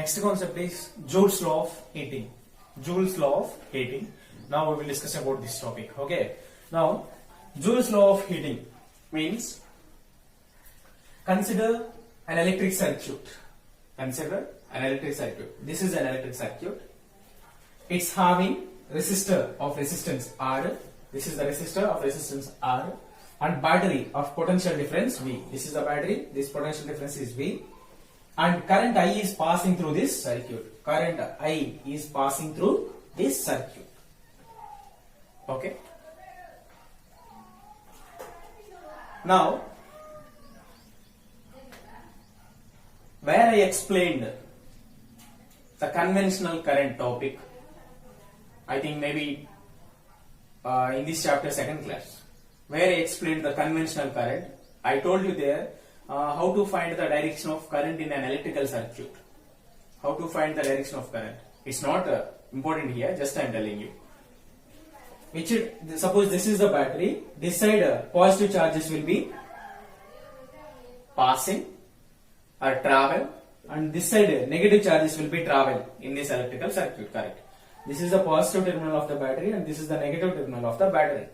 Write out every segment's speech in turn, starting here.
Next concept is Joule's law of heating. Joule's law of heating. Now we will discuss about this topic. Okay. Now, Joule's law of heating means consider an electric circuit. Consider an electric circuit. This is an electric circuit. It's having resistor of resistance R. This is the resistor of resistance R and battery of potential difference V. This is the battery. This potential difference is V. And current I is passing through this circuit. Current I is passing through this circuit. Okay. Now, where I explained the conventional current topic, I think maybe in this chapter second class, where I explained the conventional current, I told you there how to find the direction of current in an electrical circuit. How to find the direction of current. It's not important here, just I am telling you. Suppose this is the battery, this side positive charges will be passing or travel, and this side negative charges will be travel in this electrical circuit, correct? This is the positive terminal of the battery and this is the negative terminal of the battery.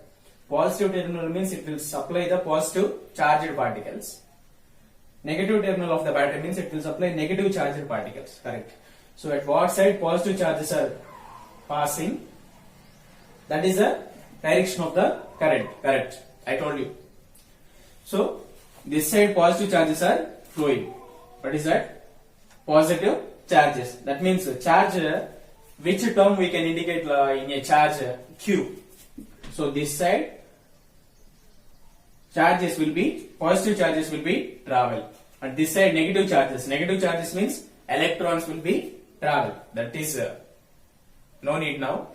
Positive terminal means it will supply the positive charged particles. Negative terminal of the battery means it will supply negative charged particles, correct? So at what side positive charges are passing, that is the direction of the current, correct? I told you. So this side positive charges are flowing. What is that? Positive charges. That means charge, which term we can indicate in a charge Q. So this side charges will be, positive charges will be travel. And this side negative charges. Negative charges means electrons will be travel. That is no need now.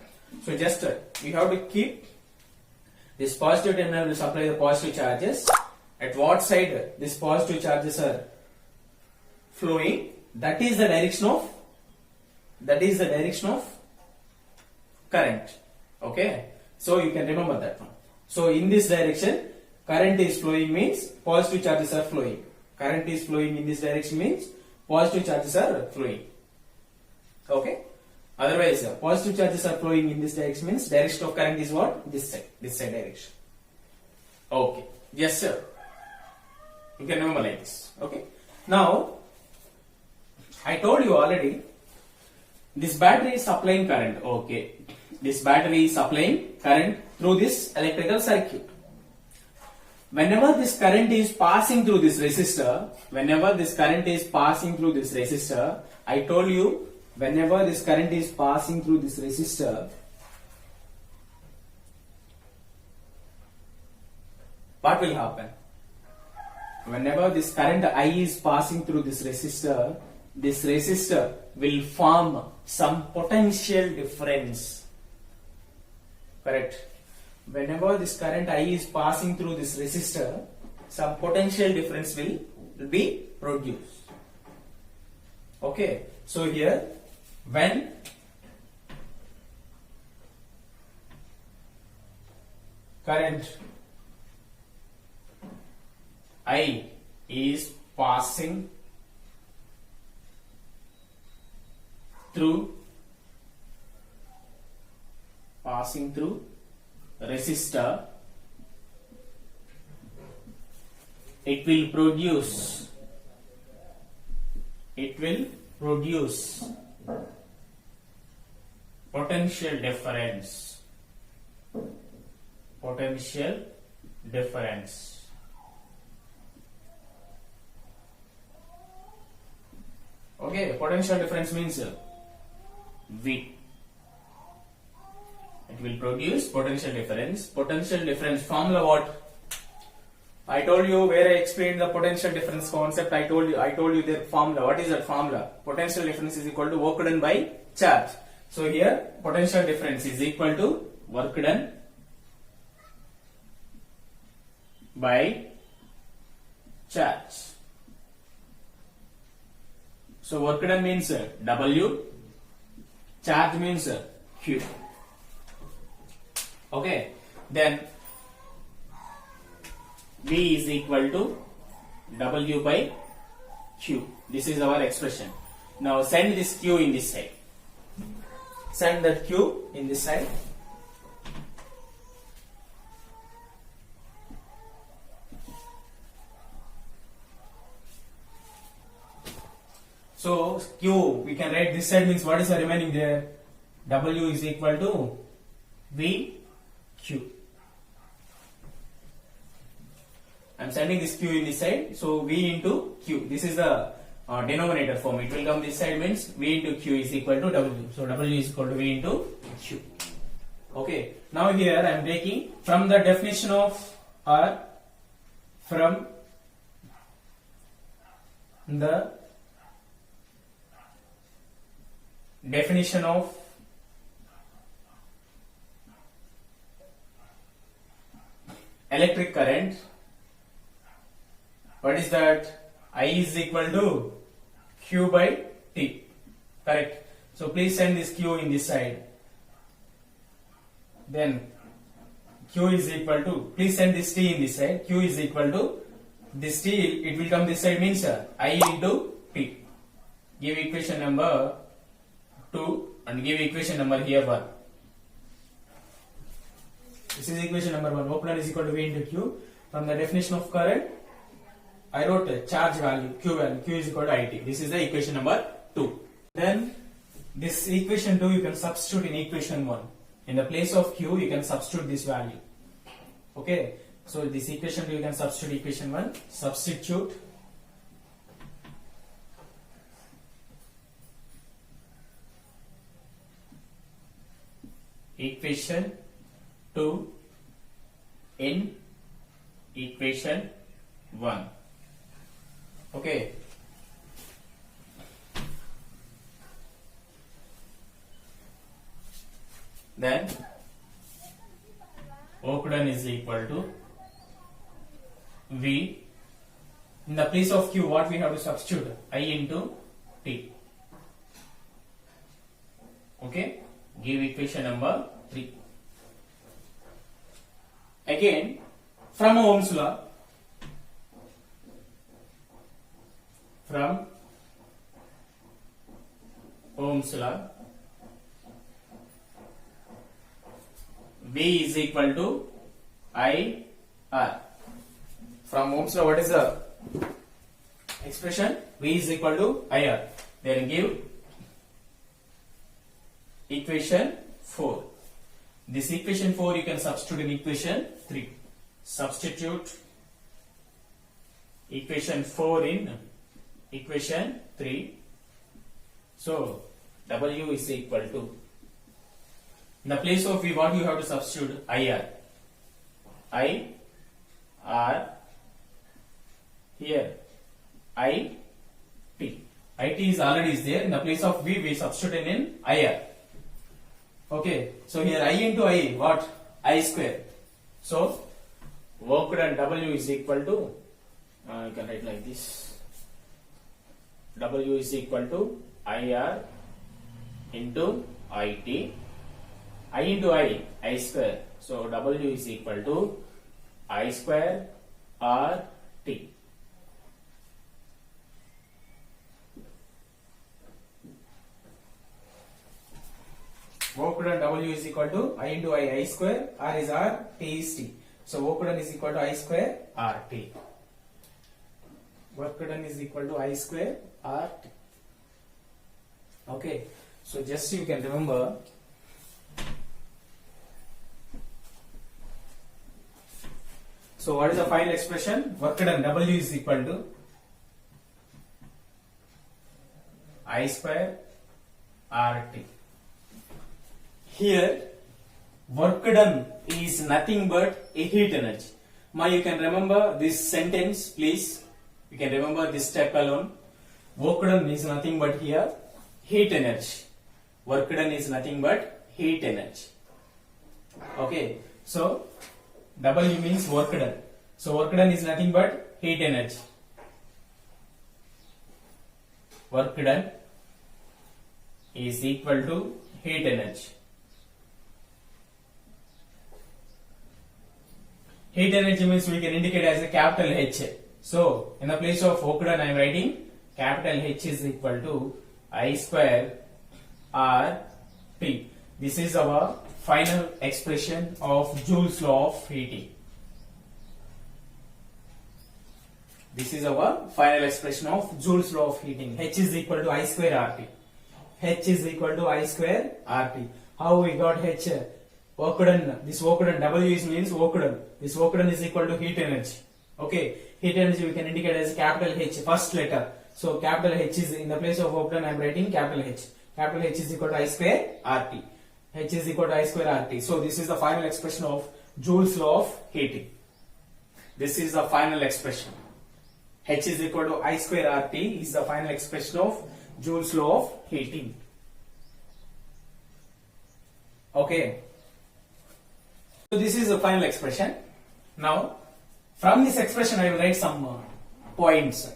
So just we have to keep this positive terminal will supply the positive charges. At what side these positive charges are flowing, that is the direction of current. Okay. So you can remember that one. So in this direction, current is flowing means positive charges are flowing. Current is flowing in this direction means positive charges are flowing. Okay. Otherwise, positive charges are flowing in this direction means direction of current is what? This side direction. Okay. Yes, sir. You can remember like this. Okay. Now, I told you already, this battery is supplying current. Okay. This battery is supplying current through this electrical circuit. Whenever this current is passing through this resistor, I told you, whenever this current is passing through this resistor, what will happen? Whenever this current I is passing through this resistor will form some potential difference. Correct? Whenever this current I is passing through this resistor, some potential difference will be produced. Okay. So here, when current I is passing through resistor, it will produce potential difference. Okay, potential difference means V. It will produce potential difference. Potential difference formula what? I told you where I explained the potential difference concept. I told you their formula. What is that formula? Potential difference is equal to work done by charge. So here potential difference is equal to work done by charge. So work done means W, charge means Q. Okay, then V is equal to W by Q. This is our expression. Now send this Q in this side. Send that Q in this side. So Q, we can write this side means what is the remaining there? W is equal to V Q. I am sending this Q in this side, so V into Q. This is the denominator form. It will come this side means V into Q is equal to W. So W is equal to V into Q. Okay. Now here I am taking from the definition of R, from the definition of electric current. What is that? I is equal to Q by T. Correct. So please send this Q in this side. Then Q is equal to, please send this T in this side. Q is equal to this T, it will come this side means I into T. Give equation number 2 and give equation number here 1. This is equation number 1. Opener is equal to V into Q. From the definition of current, I wrote a charge value, Q value. Q is equal to IT. This is the equation number 2. Then this equation 2 you can substitute in equation 1. In the place of Q, you can substitute this value. Okay. So this equation 2 you can substitute equation 1. Substitute. Equation 2 in equation 1. Okay. Then work done is equal to V. In the place of Q, what we have to substitute? I into T. Okay. Give equation number 3. Again, from Ohm's law, from Ohm's law, V is equal to I R. From Ohm's law, what is the expression? V is equal to I R. Then give equation 4. This equation 4 you can substitute in equation 3. Substitute equation 4 in equation 3. So W is equal to, in the place of V, what you have to substitute? IR. I R here I T. IT is already is there. In the place of V, we substitute in IR. Okay. So here I into I, what? I square. So work done W is equal to, you can write like this. W is equal to IR into IT. I into I square. So W is equal to I square RT. Work done W is equal to I into I square, R is R, T is T. So work done is equal to I square RT. Work done is equal to I square RT. Okay. So just you can remember, so what is the final expression? Work done W is equal to I square RT. Here work done is nothing but a heat energy. Now you can remember this sentence, please. You can remember this step alone. Work done is nothing but here heat energy. Work done is nothing but heat energy. Okay. So W means work done. So work done is nothing but heat energy. Work done is equal to heat energy. Heat energy means we can indicate as a capital H. So in the place of work done I am writing capital H is equal to I square RT. This is our final expression of Joule's law of heating. This is our final expression of Joule's law of heating. H is equal to I square RT. H is equal to I square RT. How we got H? Work done. This work done. W is means work done. This work done is equal to heat energy. Okay. Heat energy we can indicate as capital H, first letter. So capital H is in the place of work done. I am writing capital H. Capital H is equal to I square RT. H is equal to I square RT. So this is the final expression of Joule's law of heating. This is the final expression. H is equal to I square RT is the final expression of Joule's law of heating. Okay. So this is the final expression. Now, from this expression I will write some points.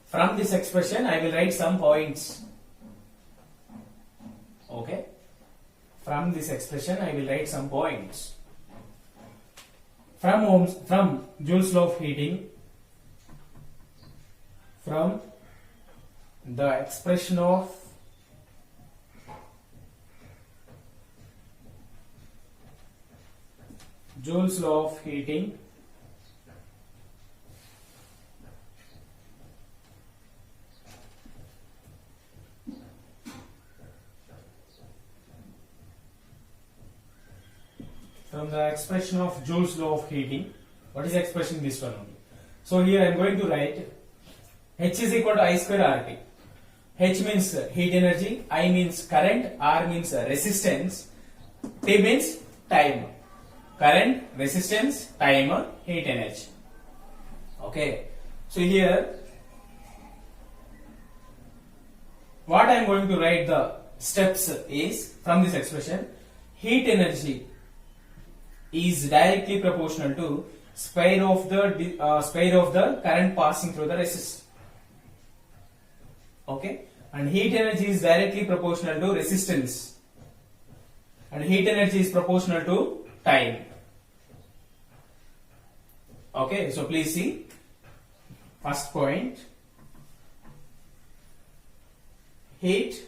From this expression I will write some points. Okay. From this expression I will write some points. From Joule's law of heating, from the expression of Joule's law of heating, from the expression of Joule's law of heating. What is the expression? This one only. So here I am going to write H is equal to I square RT. H means heat energy, I means current, R means resistance, T means time. Current, resistance, time, heat energy. Okay. So here, what I am going to write the steps is, from this expression, heat energy is directly proportional to square of the current passing through the resistor. Okay, and heat energy is directly proportional to resistance, and heat energy is proportional to time. Okay, so please see, first point, heat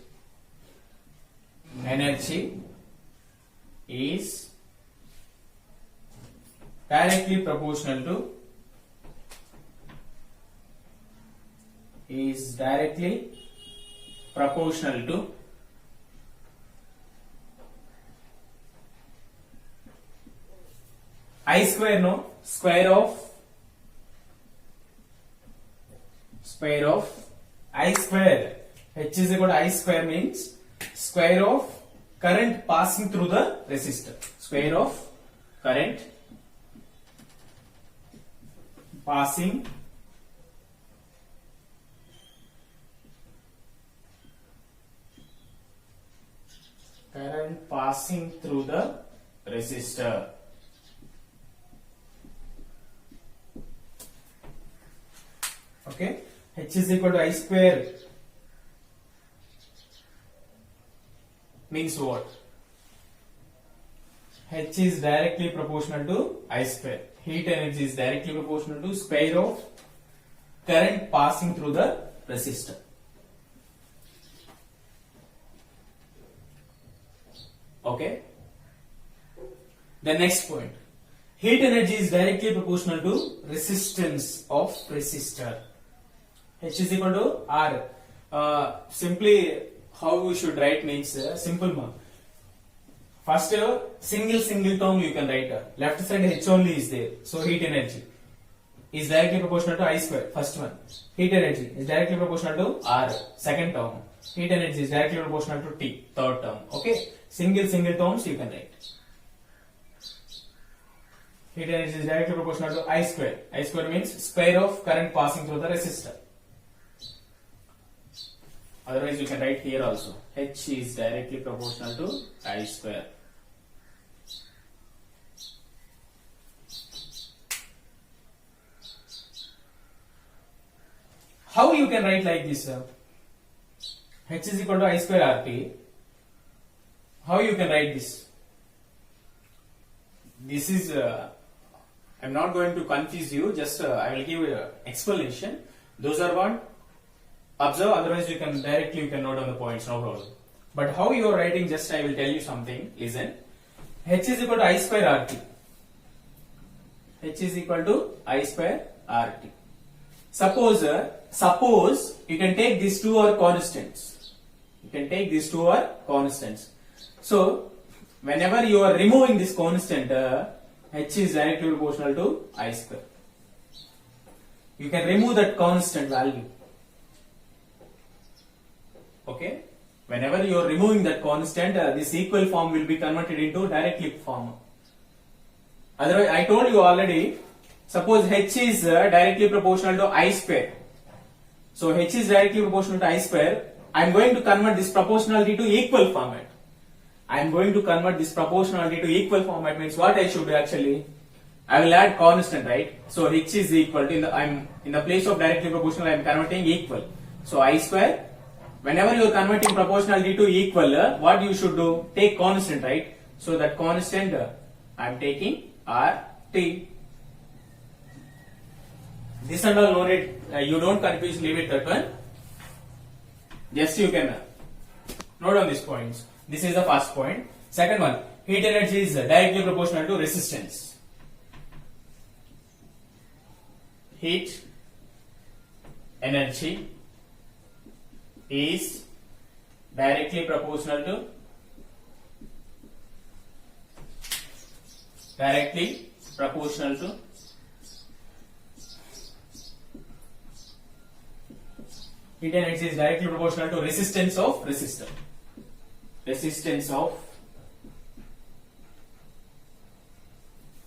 energy is directly proportional to I square, no, square of I square. H is equal to I square means square of current passing through the resistor. Square of current passing through the resistor. Okay, H is equal to I square means what? H is directly proportional to I square. Heat energy is directly proportional to square of current passing through the resistor. Okay. The next point, heat energy is directly proportional to resistance of resistor. H is equal to R. Simply how we should write means simple one. First single term you can write. Left side H only is there. So heat energy is directly proportional to I square. First one. Heat energy is directly proportional to R. Second term. Heat energy is directly proportional to T. Third term. Okay. Single terms you can write. Heat energy is directly proportional to I square. I square means square of current passing through the resistor. Otherwise you can write here also. H is directly proportional to I square. How you can write like this? H is equal to I square RT. How you can write this? This is, I am not going to confuse you, just I will give you an explanation. Those are what? observe, otherwise you can note down the points, no problem. But how you are writing, just I will tell you something. Listen. H is equal to I square RT. H is equal to I square RT. Suppose you can take these two are constants. You can take these two are constants. So whenever you are removing this constant, H is directly proportional to I square. You can remove that constant value. Okay? Whenever you are removing that constant, this equal form will be converted into direct lip form. Otherwise, I told you already, suppose H is directly proportional to I square. So H is directly proportional to I square. I am going to convert this proportionality to equal format. I am going to convert this proportionality to equal format means what I should do actually? I will add constant, right? So H is equal to, I'm in the place of directly proportional, I am converting equal. So I square. Whenever you are converting proportionality to equal, what you should do? Take constant, right? So that constant, I am taking RT. This and all noted, you don't confuse, leave it that one. Just you can note on these points. This is the first point. Second one, heat energy is directly proportional to resistance. Heat energy is directly proportional to heat energy is directly proportional to resistance of resistor. Resistance of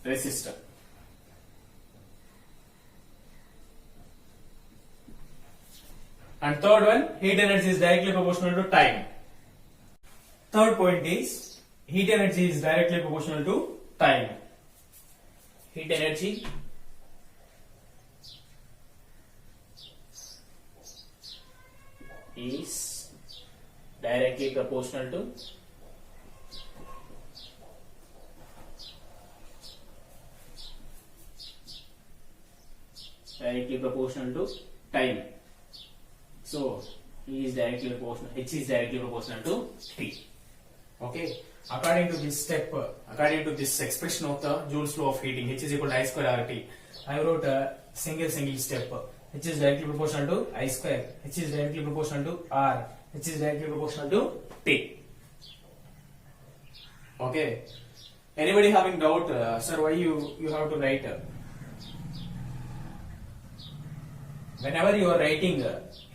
resistor. And third one, heat energy is directly proportional to time. Third point is, heat energy is directly proportional to time. Heat energy is directly proportional to time. So E is directly proportional, H is directly proportional to T. Okay. According to this step, according to this expression of the Joule's law of heating, H is equal to I square RT. I wrote a single step. H is directly proportional to I square. H is directly proportional to R. H is directly proportional to T. Okay. Anybody having doubt, sir? Why you have to write? Whenever you are writing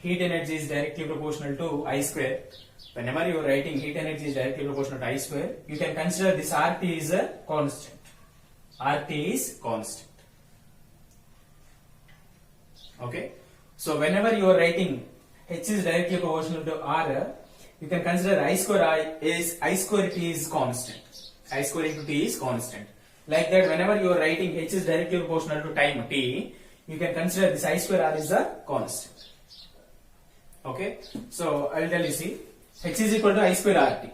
heat energy is directly proportional to I square. Whenever you are writing heat energy is directly proportional to I square, you can consider this RT is a constant. RT is constant. Okay. So whenever you are writing H is directly proportional to R, you can consider I square T is constant. I square into T is constant. Like that, whenever you are writing H is directly proportional to time T, you can consider this I square R is a constant. Okay. So I will tell you, see, H is equal to I square RT.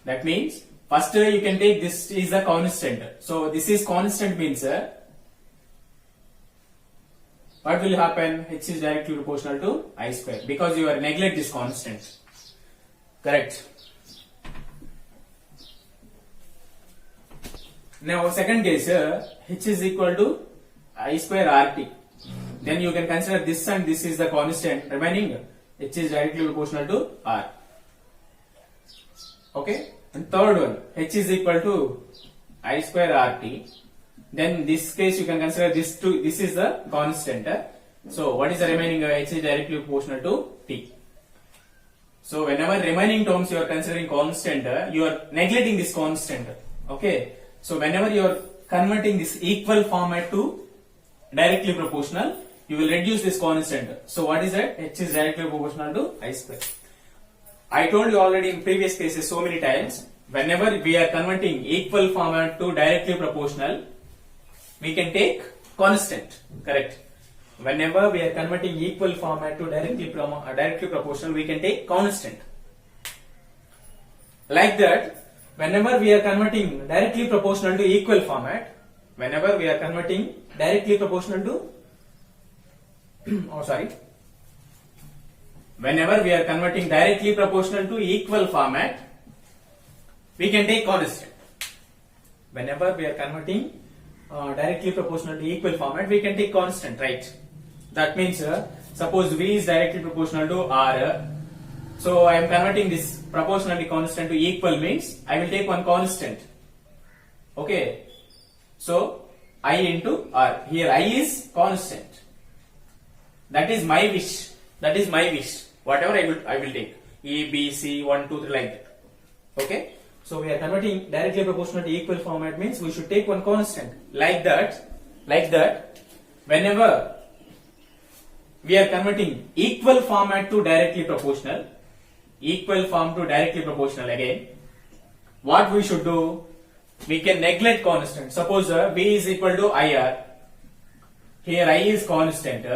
That means first you can take this is a constant. So this is constant means what will happen? H is directly proportional to I square because you are neglect this constant. Correct. Now second case, H is equal to I square RT. Then you can consider this and this is the constant remaining. H is directly proportional to R. Okay. And third one, H is equal to I square RT. Then this case you can consider this two. This is the constant. So what is the remaining? H is directly proportional to T. So whenever remaining terms you are considering constant, you are neglecting this constant. Okay. So whenever you are converting this equal format to directly proportional, you will reduce this constant. So what is that? H is directly proportional to I square. I told you already in previous cases so many times, whenever we are converting equal format to directly proportional, we can take constant. Correct. Whenever we are converting equal format to directly proportional, we can take constant. Like that, whenever we are converting directly proportional to equal format, whenever we are converting directly proportional to oh sorry, whenever we are converting directly proportional to equal format, we can take constant. Whenever we are converting directly proportional to equal format, we can take constant, right? That means suppose V is directly proportional to R. So I am converting this proportionally constant to equal means I will take one constant. Okay. So I into R. Here I is constant. That is my wish. That is my wish. Whatever I will take. E, B, C, 1, 2, 3 like that. Okay. So we are converting directly proportional to equal format means we should take one constant. Like that, whenever we are converting equal format to directly proportional, equal form to directly proportional again, what we should do? We can neglect constant. Suppose V is equal to IR. Here I is constant.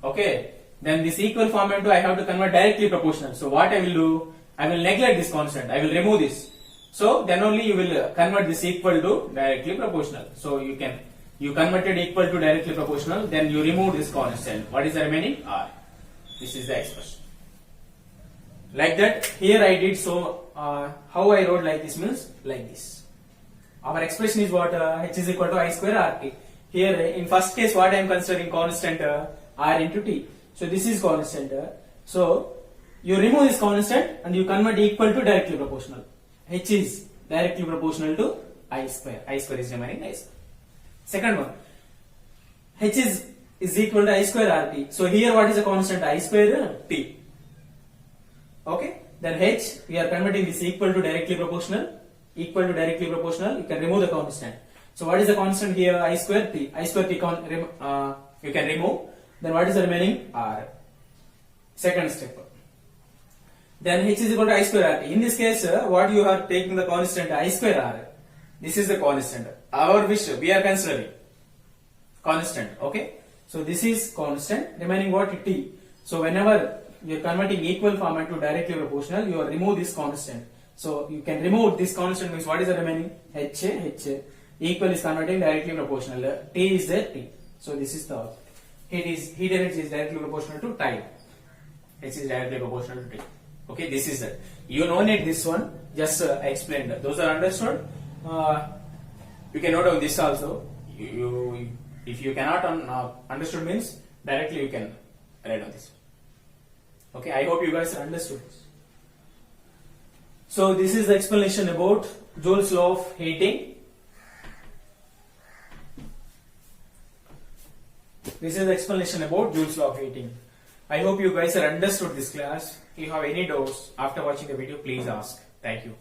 Okay. Then this equal format to I have to convert directly proportional. So what I will do? I will neglect this constant. I will remove this. So then only you will convert this equal to directly proportional. So you converted equal to directly proportional. Then you remove this constant. What is the remaining? R. This is the expression. Like that. Here I did so. How I wrote like this means like this. Our expression is what? H is equal to I square RT. Here in first case what I am considering constant R into T. So this is constant. So you remove this constant and you convert equal to directly proportional. H is directly proportional to I square. I square is remaining I square. Second one. H is equal to I square RT. So here what is the constant? I square T. Okay. Then H, we are converting this equal to directly proportional. Equal to directly proportional. You can remove the constant. So what is the constant here? I square T. I square T you can remove. Then what is the remaining? R. Second step. Then H is equal to I square RT. In this case, what you are taking the constant I square R. This is the constant. Our wish, we are considering constant. Okay. So this is constant. Remaining what? T. So whenever you are converting equal format to directly proportional, you remove this constant. So you can remove this constant means what is the remaining? H. Equal is converting directly proportional. T is there. T. So this is the heat energy is directly proportional to time. H is directly proportional to T. Okay, this is it. You no need this one. Just I explained that. Those are understood. You can note down this also. If you cannot understood means directly you can write on this. Okay, I hope you guys understood this. So this is the explanation about Joule's law of heating. This is the explanation about Joule's law of heating. I hope you guys have understood this class. If you have any doubts after watching the video, please ask. Thank you.